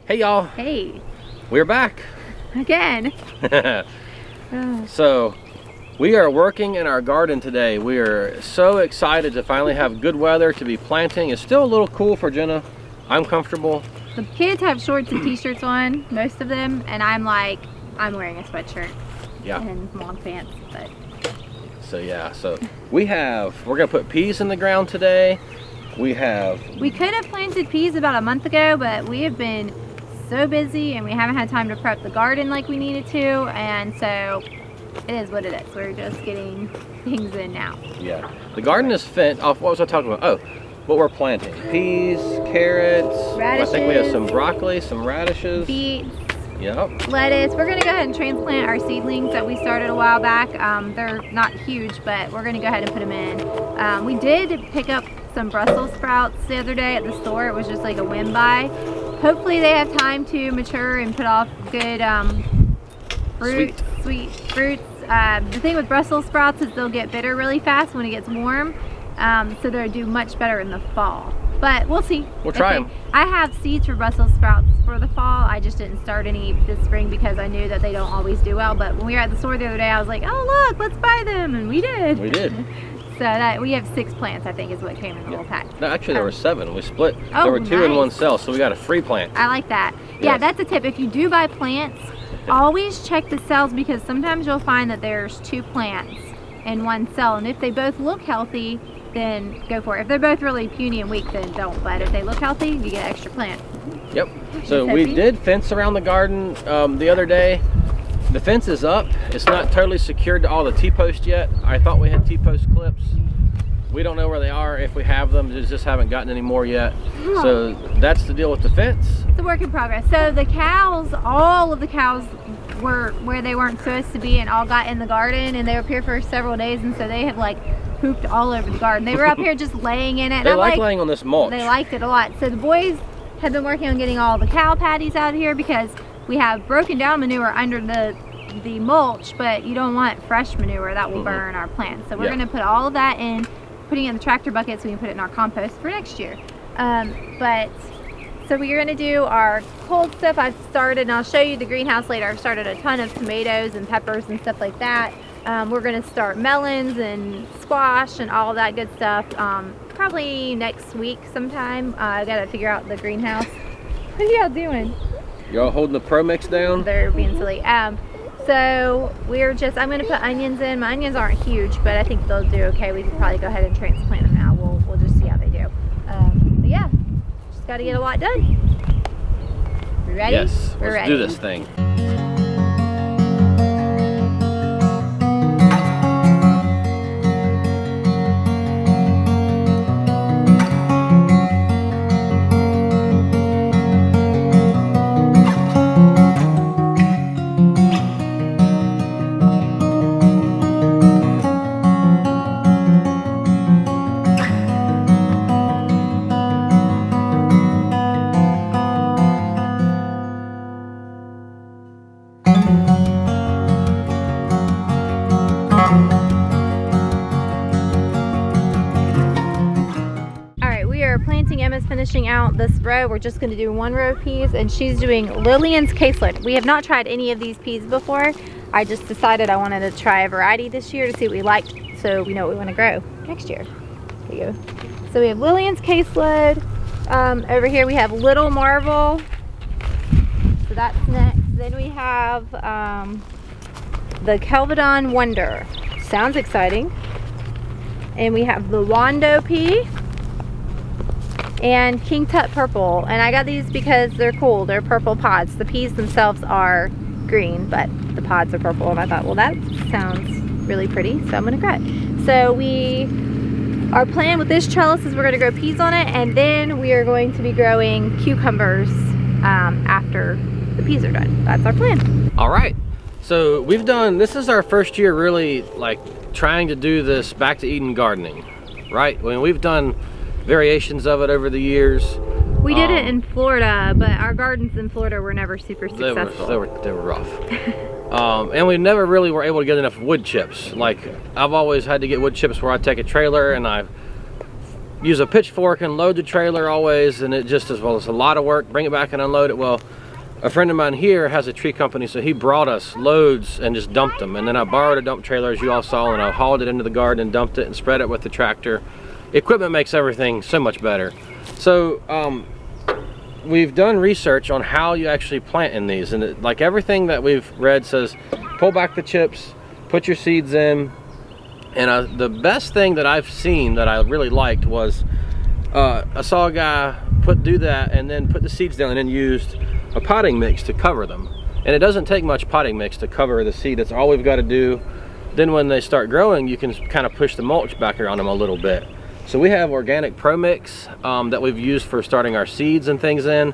Hey y'all. Hey. We're back. Again. So, we are working in our garden today. We are so excited to finally have good weather to be planting. It's still a little cool for Jenna. I'm comfortable. The kids have shorts and t-shirts on, most of them, and I'm like, I'm wearing a sweatshirt. Yeah. And long pants, but. So yeah, we're gonna put peas in the ground today. We could have planted peas about a month ago, but we have been so busy and we haven't had time to prep the garden like we needed to, and so it is what it is. We're just getting things in now. Yeah, the garden is fenced off. What was I talking about? Oh, what we're planting: peas, carrots. Radishes. I think we have some broccoli, some radishes. Beets. Yep. Lettuce. We're gonna go ahead and transplant our seedlings that we started a while back. They're not huge, but we're gonna go ahead and put them in. We did pick up some Brussels sprouts the other day at the store. It was just like a whim buy. Hopefully they have time to mature and put off good sweet fruits. The thing with Brussels sprouts is they'll get bitter really fast when it gets warm, so they'll do much better in the fall. But we'll see. We'll try them. I have seeds for Brussels sprouts for the fall. I just didn't start any this spring because I knew that they don't always do well. But when we were at the store the other day, I was like, oh look, let's buy them, and we did. We did. So that we have 6 plants, I think, is what came in the little pack. No, actually there were 7. We split. Oh, there were 2 in nice. one cell, so we got a free plant. I like that. Yes. Yeah, that's a tip. If you do buy plants, always check the cells, because sometimes you'll find that there's 2 plants in one cell, and if they both look healthy, then go for it. If they're both really puny and weak, then don't. But if they look healthy, you get an extra plant. Yep. So we did fence around the garden the other day. The fence is up. It's not totally secured to all the T-posts yet. I thought we had T-post clips. We don't know where they are, if we have them. Just haven't gotten any more yet. So that's the deal with the fence. It's a work in progress. So the cows, all of the cows were where they weren't supposed to be and all got in the garden, and they were up here for several days, and so they have like pooped all over the garden. They were up here just laying in it. They like laying on this mulch. They liked it a lot. So the boys have been working on getting all the cow patties out of here, because we have broken down manure under the mulch, but you don't want fresh manure. That will burn our plants. So we're going to put all of that in, putting it in the tractor bucket so we can put it in our compost for next year. So we're going to do our cold stuff. I've started, and I'll show you the greenhouse later. I've started a ton of tomatoes and peppers and stuff like that. We're going to start melons and squash and all that good stuff probably next week sometime. I got to figure out the greenhouse. What are y'all doing? Y'all holding the Pro Mix down? They're being silly. So I'm going to put onions in. My onions aren't huge, but I think they'll do okay. We can probably go ahead and transplant them now. We'll just see how they do. But yeah, just got to get a lot done. We ready? Yes, We're let's ready. do this thing. Emma's finishing out this row. We're just going to do 1 row of peas, and she's doing Lillian's caselet. We have not tried any of these peas before. I just decided I wanted to try a variety this year to see what we liked, so we know what we want to grow next year. There you go. So we have Lillian's caselet. Over here we have Little Marvel. So that's next. Then we have the Kelvedon Wonder. Sounds exciting. And we have the Wando pea and King Tut Purple. And I got these because they're cool. They're purple pods. The peas themselves are green, but the pods are purple. And I thought, well, that sounds really pretty, so I'm gonna grow it. So our plan with this trellis is we're gonna grow peas on it, and then we are going to be growing cucumbers after the peas are done. That's our plan. All right. So this is our first year really like trying to do this back to Eden gardening, right? I mean, we've done variations of it over the years. We did it in Florida, but our gardens in Florida were never super successful. They were rough. And we never really were able to get enough wood chips. Like, I've always had to get wood chips where I take a trailer and I use a pitchfork and load the trailer always, and it just as well. It's a lot of work, bring it back and unload it. Well, a friend of mine here has a tree company, so he brought us loads and just dumped them. And then I borrowed a dump trailer, as you all saw, and I hauled it into the garden and dumped it and spread it with the tractor. Equipment makes everything so much better. So we've done research on how you actually plant in these, and like everything that we've read says pull back the chips, put your seeds in. And the best thing that I've seen that I really liked was I saw a guy do that and then put the seeds down and then used a potting mix to cover them. And it doesn't take much potting mix to cover the seed. That's all we've got to do. Then when they start growing, you can kind of push the mulch back around them a little bit. So we have organic pro mix that we've used for starting our seeds and things in.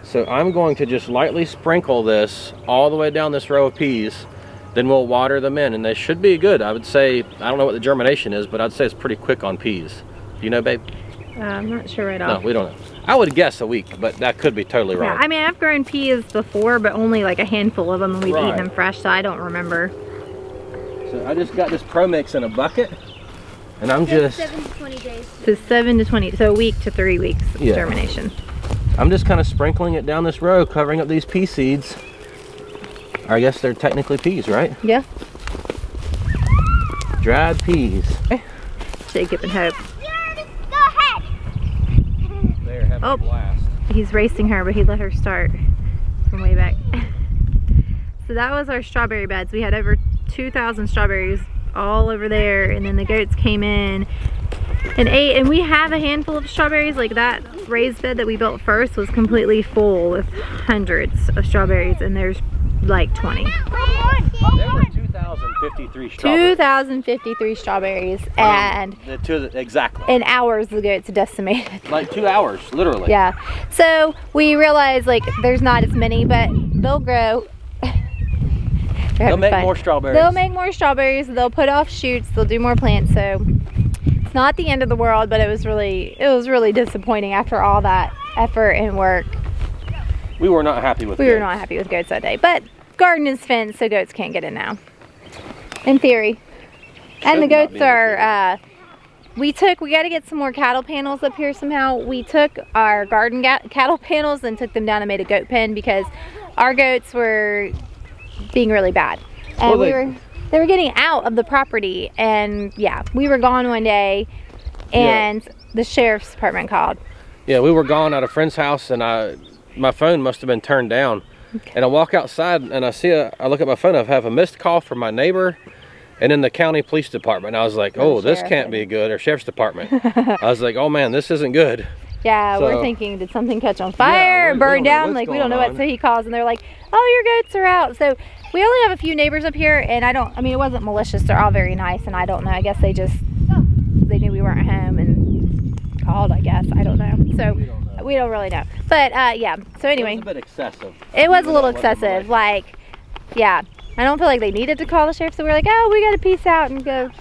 So I'm going to just lightly sprinkle this all the way down this row of peas. Then we'll water them in, and they should be good. I would say, I don't know what the germination is, but I'd say it's pretty quick on peas. Do you know, babe? I'm not sure right off. No, we don't know. I would guess a week, but that could be totally wrong. Yeah, I mean, I've grown peas before, but only like a handful of them, and we've eaten them fresh, so I don't remember. So I just got this Pro Mix in a bucket, and I'm just... 7 to 20 days. So 7 to 20, so a week to 3 weeks germination. I'm just kind of sprinkling it down this row, covering up these pea seeds. I guess they're technically peas, right? Yeah. Dried peas. Okay. Jacob and Hope. Go ahead. They're having a blast. He's racing her, but he let her start from way back. So that was our strawberry beds. We had over 2,000 strawberries all over there, and then the goats came in and ate, and we have a handful of strawberries. Like that raised bed that we built first was completely full with hundreds of strawberries, and there's like 20. There were 2,053 strawberries. 2,053 strawberries, and exactly. in hours the goats decimated. Like 2 hours, literally. Yeah. So we realized like there's not as many, but they'll grow. They'll make more strawberries. They'll make more strawberries. They'll put off shoots. They'll do more plants. So it's not the end of the world, but it was really disappointing after all that effort and work. We were not happy with goats. We were not happy with goats that day, but garden is fenced, so goats can't get in now. In theory. And the goats are, we got to get some more cattle panels up here somehow. We took our garden cattle panels and took them down and made a goat pen because our goats were being really bad. And they were getting out of the property, and yeah, we were gone one day and the sheriff's department called. Yeah, we were gone at a friend's house, and my phone must have been turned down. Okay. And I walk outside and I look at my phone, I have a missed call from my neighbor and then the county police department. And I was like, oh, this can't be good, or sheriff's department. I was like, oh man, this isn't good. Yeah, so, we're thinking, did something catch on fire and burn down? Like, we don't know what. So he calls and they're like, oh, your goats are out. So we only have a few neighbors up here, and I mean, it wasn't malicious. They're all very nice, and I don't know. I guess they knew we weren't home and called, I guess. I don't know. So we don't really know. But yeah, so anyway. It was a bit excessive. It was a little excessive. Like, yeah, I don't feel like they needed to call the sheriff, so we were like, oh, we got to peace out and go.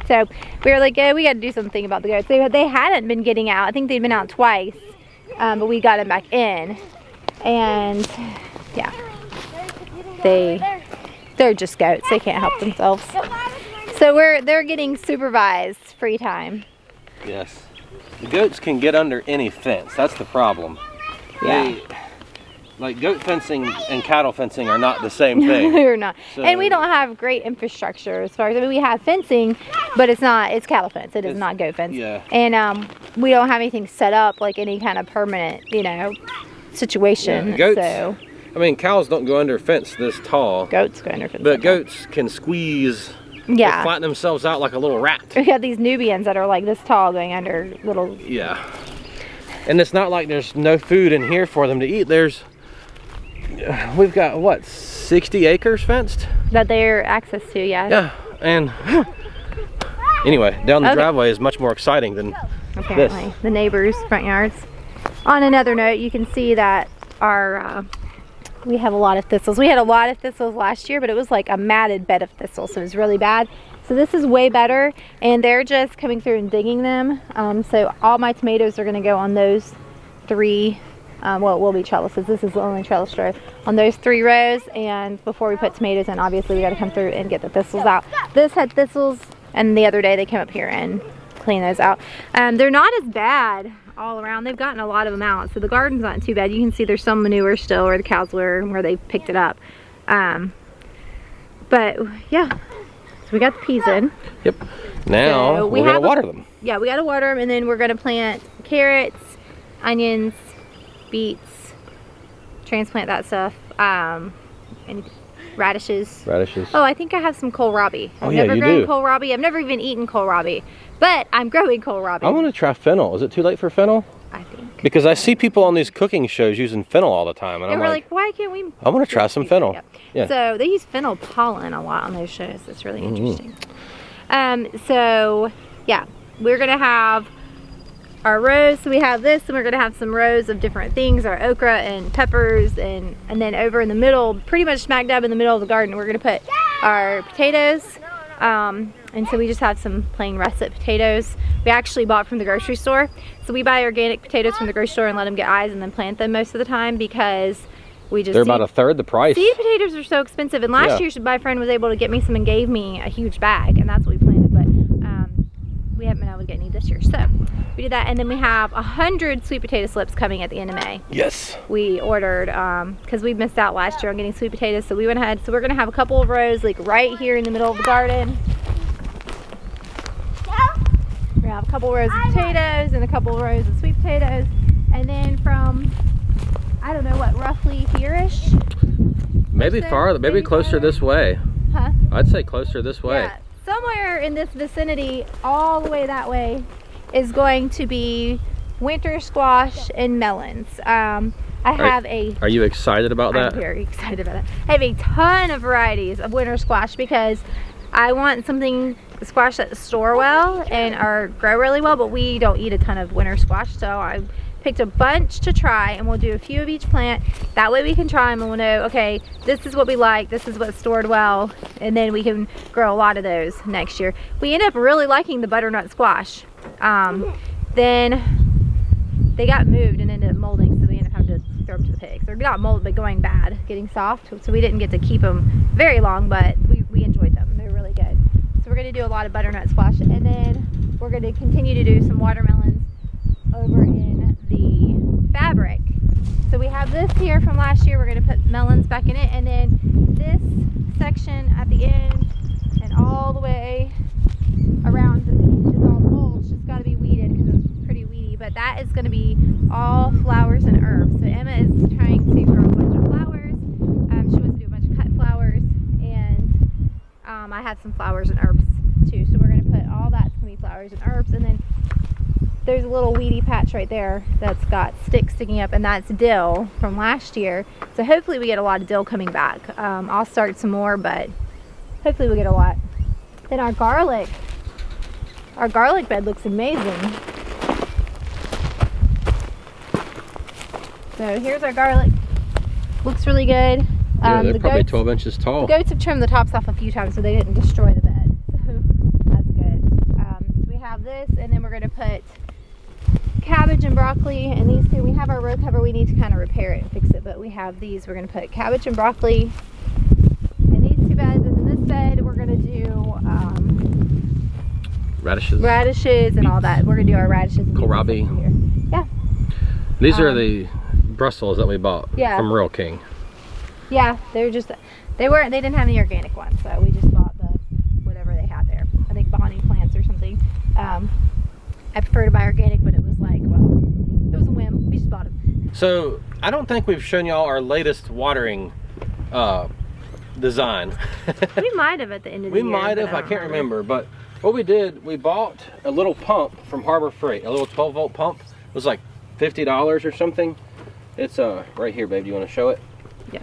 So we were like, yeah, we got to do something about the goats. They hadn't been getting out. I think they'd been out twice, but we got them back in. And yeah, they're just goats. They can't help themselves. So they're getting supervised free time. Yes. The goats can get under any fence. That's the problem. Yeah. Like goat fencing and cattle fencing are not the same thing. They're not. So, and we don't have great infrastructure as far as, I mean, we have fencing, but it's cattle fence. It is not goat fence. Yeah. And we don't have anything set up, like any kind of permanent, situation. Yeah, goats, so I mean, cows don't go under a fence this tall. Goats go under fence. But goats can squeeze. Yeah. They flatten themselves out like a little rat. We have these Nubians that are like this tall going under little. Yeah. And it's not like there's no food in here for them to eat. We've got, what, 60 acres fenced? That they're access to, yeah. Yeah, and anyway, down the driveway is much more exciting than apparently the neighbors' front yards. On another note, you can see that we have a lot of thistles. We had a lot of thistles last year, but it was like a matted bed of thistles, so it was really bad. So this is way better, and they're just coming through and digging them. So all my tomatoes are going to go on those 3. Well, it will be trellises. This is the only trellis row on those 3 rows. And before we put tomatoes in, obviously we got to come through and get the thistles out. This had thistles, and the other day they came up here and clean those out. They're not as bad all around. They've gotten a lot of them out, so the garden's not too bad. You can see there's some manure still where the cows were and where they picked it up. But yeah, so we got the peas in. Yep. Now so we're gonna water them. Yeah, we gotta water them, and then we're gonna plant carrots, onions, beets, transplant that stuff, and radishes. Radishes. Oh, I think I have some kohlrabi. I've yeah, never you grown do. kohlrabi. I've never even eaten kohlrabi, but I'm growing kohlrabi. I want to try fennel. Is it too late for fennel? I think. Because I see people on these cooking shows using fennel all the time, and And I'm we're like, why can't we? I want to try some fennel. Yeah. So they use fennel pollen a lot on those shows. That's really interesting. So yeah, we're gonna have our rows. So we have this, and we're gonna have some rows of different things, our okra and peppers, and then over in the middle, pretty much smack dab in the middle of the garden, we're gonna put our potatoes. And so we just have some plain russet potatoes we actually bought from the grocery store. So we buy organic potatoes from the grocery store and let them get eyes and then plant them most of the time, because we just they're about a third the price. seed potatoes are so expensive. And last year my friend was able to get me some and gave me a huge bag, and that's what we planted. But we haven't been able to get any this year, so we did that. And then we have 100 sweet potato slips coming at the end of May. Yes. We ordered because we missed out last year on getting sweet potatoes, so we went ahead. So we're gonna have a couple of rows like right here in the middle of the garden. We're gonna have a couple rows of potatoes and a couple rows of sweet potatoes, and then from I don't know what, roughly here-ish. Maybe farther, maybe closer this way. Huh? I'd say closer this way. Yeah, somewhere in this vicinity, all the way that way, is going to be winter squash and melons. I have a. Are you excited about that? I'm very excited about that. I have a ton of varieties of winter squash because I want something squash that store well and grow really well, but we don't eat a ton of winter squash, so I picked a bunch to try, and we'll do a few of each plant. That way we can try them and we'll know, okay, this is what we like, this is what's stored well, and then we can grow a lot of those next year. We end up really liking the butternut squash. Then they got moved and ended up molding, so we ended up having to throw them to the pigs. They're not molded, but going bad, getting soft, so we didn't get to keep them very long, but we enjoyed them. They're really good. So we're going to do a lot of butternut squash, and then we're going to continue to do some watermelons over in the fabric. So we have this here from last year. We're going to put melons back in it, and then this section at the end and all the way around is all mulch. It's got to be weeded because it's pretty weedy, but that is going to be all flowers and herbs. So Emma is trying to grow a bunch of flowers. She wants to do a bunch of cut flowers, and I have some flowers and herbs too. So we're going to put all that's going to be flowers and herbs, and then there's a little weedy patch right there that's got sticks sticking up, and that's dill from last year. So hopefully we get a lot of dill coming back. I'll start some more, but hopefully we get a lot. Then our garlic bed looks amazing. So here's our garlic. Looks really good. Yeah, they're probably 12 inches tall. The goats have trimmed the tops off a few times so they didn't destroy the bed. So that's good. So we have this, and then we're going to put cabbage and broccoli, and these two. We have our row cover. We need to kind of repair it and fix it, but we have these. We're going to put cabbage and broccoli in these two beds, and in this bed we're going to do radishes and all that. We're going to do our radishes and kohlrabi. here. Yeah. These are the Brussels that we bought from Real King. Yeah, they didn't have any organic ones, so we just bought the whatever they had there. I think Bonnie plants or something. I prefer to buy organic, but it was like, well, it was a whim. We just bought them. So I don't think we've shown y'all our latest watering design. We might have at the end of the year. We might have, I can't remember, but what we did, we bought a little pump from Harbor Freight, a little 12-volt pump. It was like $50 or something. It's right here, babe. Do you want to show it? Yeah.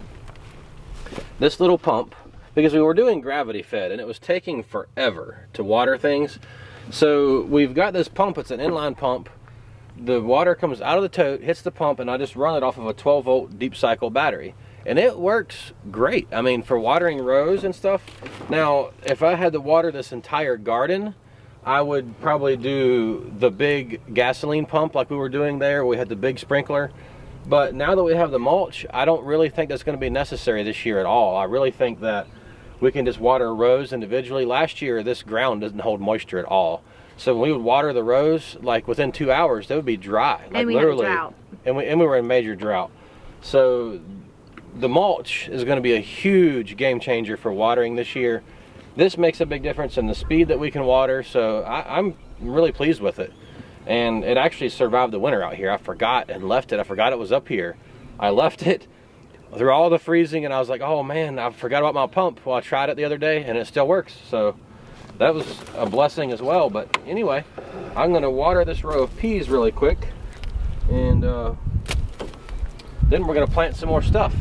This little pump, because we were doing gravity fed and it was taking forever to water things. So we've got this pump. It's an inline pump. The water comes out of the tote, hits the pump, and I just run it off of a 12-volt deep cycle battery. And it works great. I mean, for watering rows and stuff. Now, if I had to water this entire garden, I would probably do the big gasoline pump like we were doing there. We had the big sprinkler. But now that we have the mulch, I don't really think that's going to be necessary this year at all. I really think that we can just water rows individually. Last year, this ground doesn't hold moisture at all. So when we would water the rows, like within 2 hours, they would be dry. Like and we literally. had a drought. And we were in major drought. So the mulch is going to be a huge game changer for watering this year. This makes a big difference in the speed that we can water. So I'm really pleased with it. And it actually survived the winter out here. I forgot and left it. I forgot it was up here. I left it through all the freezing, and I was like, oh man, I forgot about my pump. Well, I tried it the other day and it still works. So that was a blessing as well. But anyway, I'm going to water this row of peas really quick, and then we're going to plant some more stuff.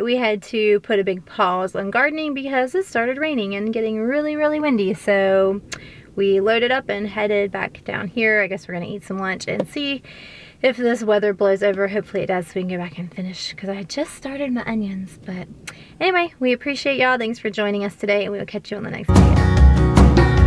We had to put a big pause on gardening because it started raining and getting really, really windy. So we loaded up and headed back down here. I guess we're gonna eat some lunch and see if this weather blows over. Hopefully it does, so we can go back and finish, because I just started my onions. But anyway, we appreciate y'all. Thanks for joining us today, and we will catch you on the next video.